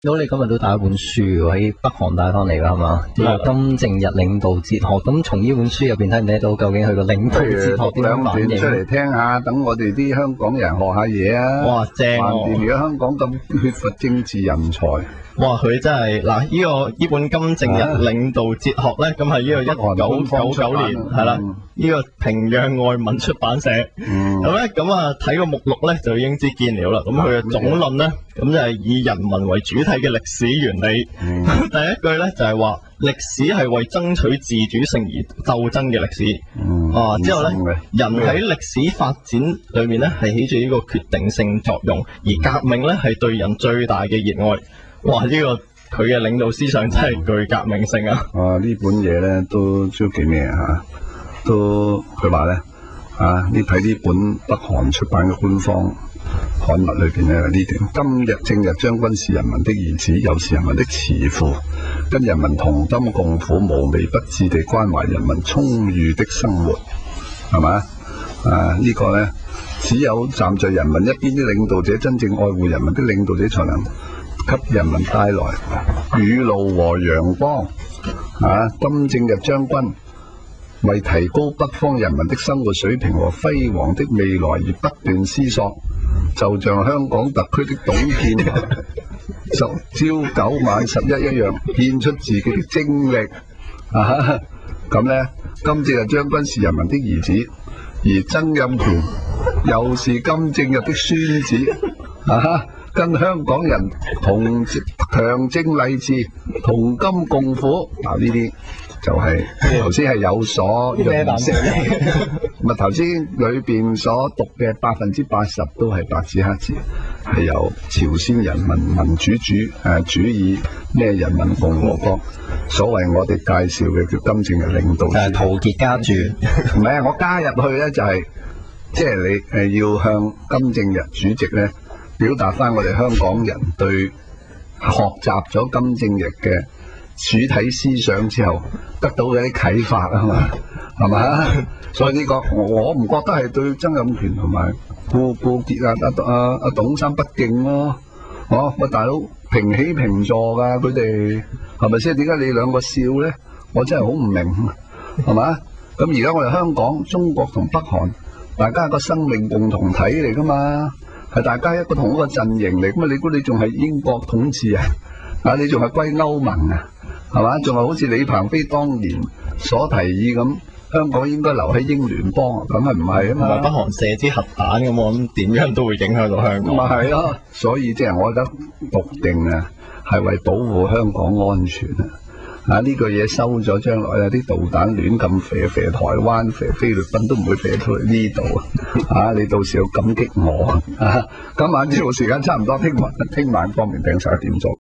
到你今日都帶一本書喺北韓帶翻嚟㗎係嘛？呢個金正日領導哲學。咁從呢本書入邊睇唔睇到究竟佢個領導哲學點樣反映？出嚟聽下，等我哋啲香港人學下嘢啊！哇，正喎！橫掂而家香港咁缺乏政治人才。哇！佢真係嗱，呢本金正日領導哲學咧，咁係呢個1999年係啦，呢個平壤外文出版社。咁啊睇個目錄咧就已經知見了啦。咁佢嘅總論咧，咁就係以人民為主體嘅歷史原理。第一句咧就係話歷史係為爭取自主性而鬥爭嘅歷史。之後咧，人喺歷史發展裏面咧係起住呢個決定性作用，而革命咧係對人最大嘅熱愛。哇！呢個佢嘅領導思想真係具革命性啊！呢本嘢咧都幾咩啊？都佢話咧你睇呢本北韓出版嘅官方刊物裏邊咧呢段：今日正日將軍是人民的兒子，又是人民的慈父，跟人民同甘共苦，無微不至地關懷人民充裕的生活，係咪？呢個咧只有站在人民一邊的領導者，真正愛護人民的領導者，才能給人民帶來雨露和陽光。金正日將軍為提高北方人民的生活水平和輝煌的未來而不斷思索，就像香港特區的董建華朝9晚11一樣，獻出自己的精力。咁呢，金正日將軍是人民的兒子，而曾蔭權又是金正日的孫子。跟香港人同強精勵志，同甘共苦。呢啲就係頭先係有所認識。咁頭先裏邊所讀嘅80%都係白紙黑字，係由朝鮮人民民主主義咩人民共和國，所謂我哋介紹嘅叫金正日領導。就係陶傑加注。唔係我加入去咧就係即係你要向金正日主席咧表達翻我哋香港人對學習咗金正日嘅主體思想之後得到嘅啲啟發啊嘛，係嘛？所以呢個我唔覺得係對曾蔭權同埋顧傑董生不敬咯。喂大佬平起平坐噶，佢哋係咪先？點解你兩個笑咧？我真係好唔明，係嘛？咁而家我哋香港、中國同北韓，大家係個生命共同體嚟噶嘛？係大家同一個陣營嚟，咁你估你仲係英國統治啊？你仲係歸歐盟啊？係嘛？仲係好似李鵬飛當年所提議咁，香港應該留喺英聯邦，咁係唔係啊嘛？北韓射支核彈咁，我諗點樣都會影響到香港。咪係咯，所以即係我覺得篤定啊，係為保護香港安全啊！呢個嘢收咗，將來有啲導彈亂咁射台灣、射菲律賓都唔會射出嚟呢度啊！你到時要感激我啊！今晚節目時間差唔多，聽晚光明頂11點鐘。